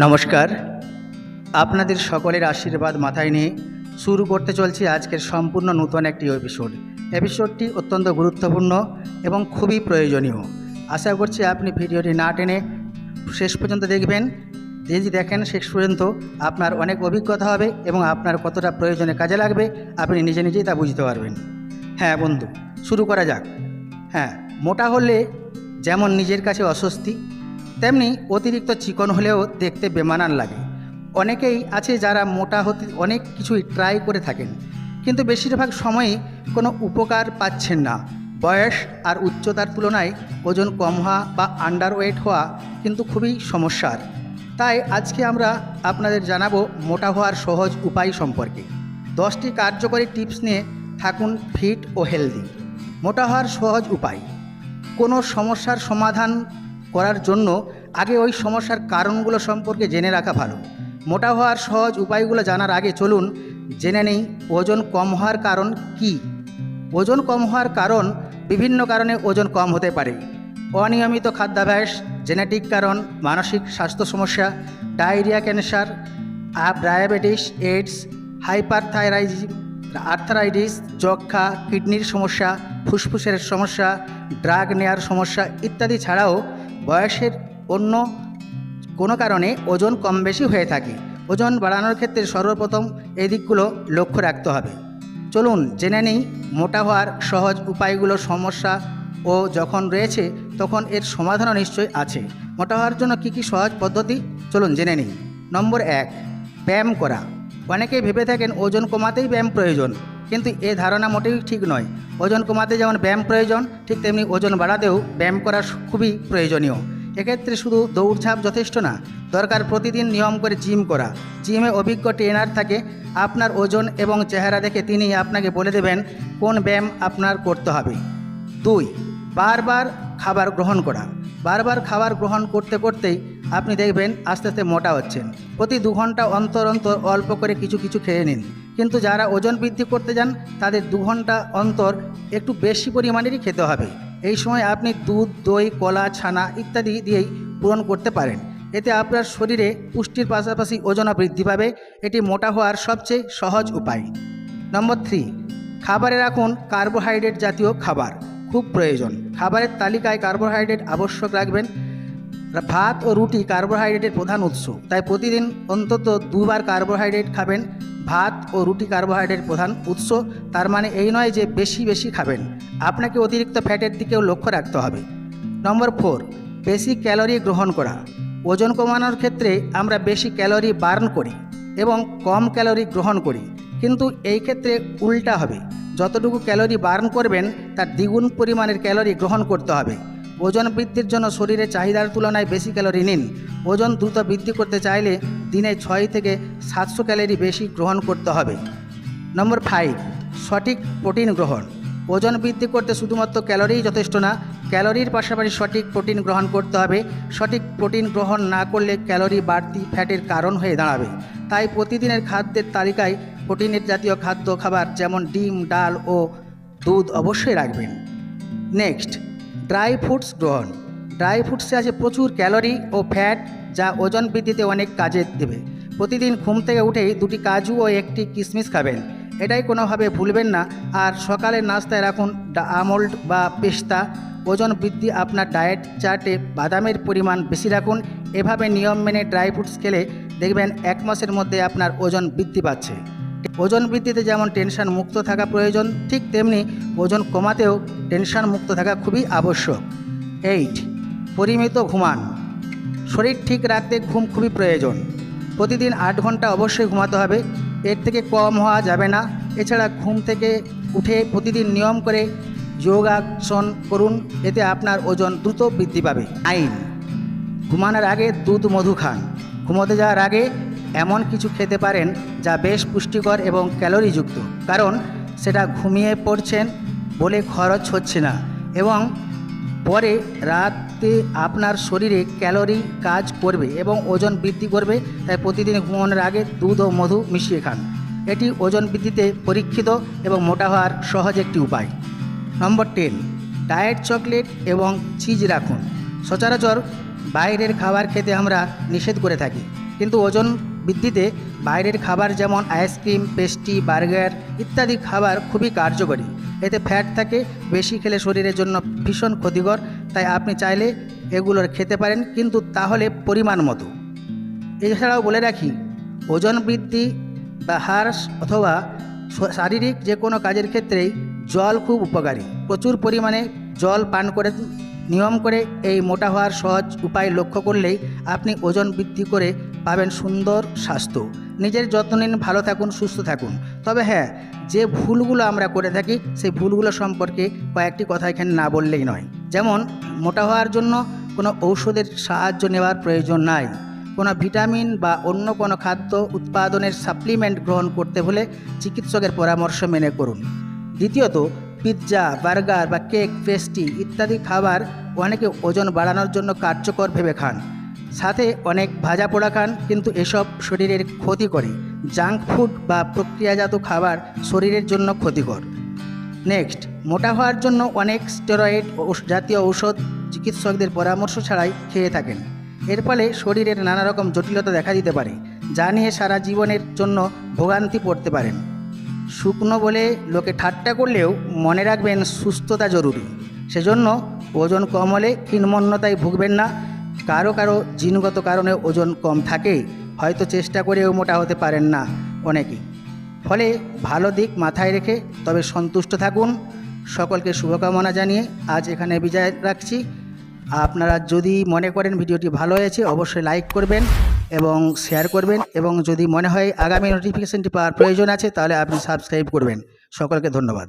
নমস্কার, আপনাদের সকলের আশীর্বাদ মাথায় নিয়ে শুরু করতে চলছি আজকের সম্পূর্ণ নতুন একটি এপিসোডটি অত্যন্ত গুরুত্বপূর্ণ এবং খুবই প্রয়োজনীয়। আশা করছি আপনি ভিডিওটি না টেনে শেষ পর্যন্ত দেখবেন। যদি দেখেন শেষ পর্যন্ত আপনার অনেক অভিজ্ঞতা হবে এবং আপনার কতটা প্রয়োজনে কাজে লাগবে আপনি নিজে নিজেই তা বুঝতে পারবেন। হ্যাঁ বন্ধু, শুরু করা যাক। হ্যাঁ, মোটা হলে যেমন নিজের কাছে অস্বস্তি, তেমনি অতিরিক্ত চিকন হলেও দেখতে বেমানান লাগে। অনেকেই আছে যারা মোটা হতে অনেক কিছুই ট্রাই করে থাকেন, কিন্তু বেশিরভাগ সময়ই কোনো উপকার পাচ্ছেন না। বয়স আর উচ্চতার তুলনায় ওজন কম হওয়া বা আন্ডারওয়েট হওয়া কিন্তু খুবই সমস্যার। তাই আজকে আমরা আপনাদের জানাবো মোটা হওয়ার সহজ উপায় সম্পর্কে। 10টি কার্যকরী টিপস নিয়ে থাকুন ফিট ও হেলদি। মোটা হওয়ার সহজ উপায়। কোনো সমস্যার সমাধান করার জন্য আগে ওই সমস্যার কারণগুলো সম্পর্কে জেনে রাখা ভালো। মোটা হওয়ার সহজ উপায়গুলো জানার আগে চলুন জেনে নেই ওজন কম হওয়ার কারণ কি। ওজন কম হওয়ার কারণ বিভিন্ন কারণে ওজন কম হতে পারে। অনিয়মিত খাদ্যাভ্যাস, জেনেটিক কারণ, মানসিক স্বাস্থ্য সমস্যা, diarrhoea, cancer, diabetes, AIDS, hyperthyroidism, arthritis, যক্ষা, কিডনির সমস্যা, ফুসফুসের সমস্যা, ড্রাগ নেওয়ার সমস্যা ইত্যাদি ছাড়াও বয়সের অন্য কোনো কারণে ওজন কম বেশি হয়ে থাকে। ওজন বাড়ানোর ক্ষেত্রে সর্বপ্রথম এই দিকগুলো লক্ষ্য রাখতে হবে। চলুন জেনে নিই মোটা হওয়ার সহজ উপায়গুলো। সমস্যা ও যখন রয়েছে তখন এর সমাধানও নিশ্চয়ই আছে। মোটা হওয়ার জন্য কী কী সহজ পদ্ধতি চলুন জেনে নিই। নম্বর 1, ব্যায়াম করা। অনেকেই ভেবে থাকেন ওজন কমাতেই ব্যায়াম প্রয়োজন, কিন্তু এ ধারণা মোটেই ঠিক নয়। ওজন কমাতে যেমন ব্যায়াম প্রয়োজন, ঠিক তেমনি ওজন বাড়াতেও ব্যায়াম করা খুবই প্রয়োজনীয়। এক্ষেত্রে শুধু দৌড়ঝাঁপ যথেষ্ট না, দরকার প্রতিদিন নিয়ম করে জিম করা। জিমে অভিজ্ঞ ট্রেনার থাকে, আপনার ওজন এবং চেহারা দেখে তিনি আপনাকে বলে দেবেন কোন ব্যায়াম আপনার করতে হবে। 2, বারবার খাবার গ্রহণ করা। বারবার খাবার গ্রহণ করতে করতেই আপনি দেখবেন আস্তে আস্তে মোটা হচ্ছেন। প্রতি 2 ঘন্টা অন্তর অন্তর অল্প করে কিছু কিছু খেয়ে নিন। কিন্তু যারা ওজন বৃদ্ধি করতে যান তাদের 2 ঘন্টা অন্তর একটু বেশি পরিমাণেরই খেতে হবে। এই সময় আপনি দুধ, দই, কলা, ছানা ইত্যাদি দিয়েই পূরণ করতে পারেন। এতে আপনার শরীরে পুষ্টির পাশাপাশি ওজনও বৃদ্ধি পাবে। এটি মোটা হওয়ার সবচেয়ে সহজ উপায়। নম্বর 3, খাবারে রাখুন কার্বোহাইড্রেট জাতীয় খাবার। খুব প্রয়োজন। খাবারের তালিকায় কার্বোহাইড্রেট আবশ্যক রাখবেন। ভাত ও রুটি কার্বোহাইড্রেটের প্রধান উৎস, তাই প্রতিদিন অন্তত 2 বার কার্বোহাইড্রেট খাবেন। ভাত ও রুটি কার্বোহাইড্রেটের প্রধান উৎস, তার মানে এই নয় যে বেশি বেশি খাবেন। আপনাকে অতিরিক্ত ফ্যাটের দিকেও লক্ষ্য রাখতে হবে। নম্বর 4, বেশি ক্যালোরি গ্রহণ করা। ওজন কমানোর ক্ষেত্রে আমরা বেশি ক্যালোরি বার্ন করি এবং কম ক্যালোরি গ্রহণ করি, কিন্তু এই ক্ষেত্রে উল্টা হবে। যতটুকু ক্যালোরি বার্ন করবেন তার দ্বিগুণ পরিমাণের ক্যালোরি গ্রহণ করতে হবে। ওজন বৃদ্ধির জন্য শরীরের চাহিদার তুলনায় বেশি ক্যালোরি নিন। ওজন দ্রুত বৃদ্ধি করতে চাইলে দিনে 6 থেকে 700 ক্যালোরি বেশি গ্রহণ করতে হবে। নম্বর 5, সঠিক প্রোটিন গ্রহণ। ওজন বৃদ্ধি করতে শুধুমাত্র ক্যালোরিই যথেষ্ট না, ক্যালোরির পাশাপাশি সঠিক প্রোটিন গ্রহণ করতে হবে। সঠিক প্রোটিন গ্রহণ না করলে ক্যালোরি বাড়তি ফ্যাটের কারণ হয়ে দাঁড়াবে। তাই প্রতিদিনের খাদ্যের তালিকায় প্রোটিনের জাতীয় খাদ্য খাবার যেমন ডিম, ডাল ও দুধ অবশ্যই রাখবেন। নেক্সট, ড্রাই ফ্রুটস গ্রহণ। ড্রাই ফ্রুটসে আছে প্রচুর ক্যালোরি ও ফ্যাট, যা ওজন বৃদ্ধিতে অনেক কাজে দেবে। প্রতিদিন ঘুম থেকে উঠেই 2টি কাজু ও 1টি কিশমিশ খাবেন, এটাই কোনোভাবে ভুলবেন না। আর সকালের নাস্তায় রাখুন আমন্ড বা পেস্তা। ওজন বৃদ্ধি আপনার ডায়েট চার্টে বাদামের পরিমাণ বেশি রাখুন। এভাবে নিয়ম মেনে ড্রাই ফ্রুটস খেলে দেখবেন 1 মাসের মধ্যে আপনার ওজন বৃদ্ধি পাচ্ছে। ওজন বৃদ্ধিতে যেমন টেনশন মুক্ত থাকা প্রয়োজন, ঠিক তেমনি ওজন কমাতেও টেনশন মুক্ত থাকা খুবই আবশ্যক। 8, পরিমিত ঘুমান। শরীর ঠিক রাখতে ঘুম খুবই প্রয়োজন। প্রতিদিন 8 ঘন্টা অবশ্যই ঘুমাতে হবে, এর থেকে কম হওয়া যাবে না। এছাড়া ঘুম থেকে উঠে প্রতিদিন নিয়ম করে যোগাসন করুন, এতে আপনার ওজন দ্রুত বৃদ্ধি পাবে। 9, ঘুমানোর আগে দুধ, মধু খান। ঘুমোতে যাওয়ার আগে এমন কিছু খেতে পারেন যা বেশ পুষ্টিকর এবং ক্যালোরিযুক্ত, কারণ সেটা ঘুমিয়ে পড়ছেন বলে খরচ হচ্ছে না এবং পরে রাতে আপনার শরীরে ক্যালোরি কাজ করবে এবং ওজন বৃদ্ধি করবে। তাই প্রতিদিন ঘুমানোর আগে দুধ ও মধু মিশিয়ে খান। এটি ওজন বৃদ্ধিতে পরীক্ষিত এবং মোটা হওয়ার সহজ একটি উপায়। নম্বর 10, ডায়েট চকলেট এবং চিজ রাখুন। সচরাচর বাইরের খাবার খেতে আমরা নিষেধ করে থাকি, কিন্তু ওজন বৃদ্ধিতে বাইরের খাবার যেমন আইসক্রিম, পেস্ট্রি, বার্গার ইত্যাদি খাবার খুবই কার্যকরী। এতে ফ্যাট থাকে, বেশি খেলে শরীরের জন্য ভীষণ ক্ষতিকর। তাই আপনি চাইলে এগুলোর খেতে পারেন, কিন্তু তাহলে পরিমাণ মতো। এছাড়াও বলে রাখি, ওজন বৃদ্ধি বা হ্রাস অথবা শারীরিক যে কোনো কাজের ক্ষেত্রেই জল খুব উপকারী। প্রচুর পরিমাণে জল পান করে নিয়ম করে এই মোটা হওয়ার সহজ উপায় লক্ষ্য করলেই আপনি ওজন বৃদ্ধি করে পাবেন সুন্দর স্বাস্থ্য। নিজের যত্ন নিন, ভালো থাকুন, সুস্থ থাকুন। তবে হ্যাঁ, যে ভুলগুলো আমরা করে থাকি সেই ভুলগুলো সম্পর্কে কয়েকটি কথা এখানে না বললেই নয়। যেমন, মোটা হওয়ার জন্য কোনো ঔষধের সাহায্য নেওয়ার প্রয়োজন নাই। কোনো ভিটামিন বা অন্য কোনো খাদ্য উৎপাদনের সাপ্লিমেন্ট গ্রহণ করতে হলে চিকিৎসকের পরামর্শ মেনে করুন। দ্বিতীয়ত, পিৎজা, বার্গার বা কেক, পেস্ট্রি ইত্যাদি খাবার অনেকে ওজন বাড়ানোর জন্য কার্যকর ভেবে খান। সাথে অনেক ভাজা পোড়া খান, কিন্তু এসব শরীরের ক্ষতি করে। জাঙ্ক ফুড বা প্রক্রিয়াজাত খাবার শরীরের জন্য ক্ষতিকর। নেক্সট, মোটা হওয়ার জন্য অনেক স্টেরয়েড জাতীয় ঔষধ চিকিৎসকদের পরামর্শ ছাড়াই খেয়ে থাকেন। এর ফলে শরীরের নানা রকম জটিলতা দেখা দিতে পারে, যা নিয়ে সারা জীবনের জন্য ভোগান্তি পড়তে পারেন। শুকনো বলে লোকে ঠাট্টা করলেও মনে রাখবেন, সুস্থতা জরুরি। সেজন্য ওজন কম হলে হীনমন্যতায় ভুগবেন না। কারো কারো জিনগত কারণে ওজন কম থাকে, হয়তো চেষ্টা করেও মোটা হতে পারেন না অনেকেই। ফলে ভালো দিক মাথায় রেখে তবে সন্তুষ্ট থাকুন। সকলকে শুভকামনা জানিয়ে আজ এখানে বিদায় রাখছি। আপনারা যদি মনে করেন ভিডিওটি ভালো হয়েছে, অবশ্যই লাইক করবেন এবং শেয়ার করবেন, এবং যদি মনে হয় আগামী নোটিফিকেশনটি পাওয়ার প্রয়োজন আছে তাহলে আপনি সাবস্ক্রাইব করবেন। সকলকে ধন্যবাদ।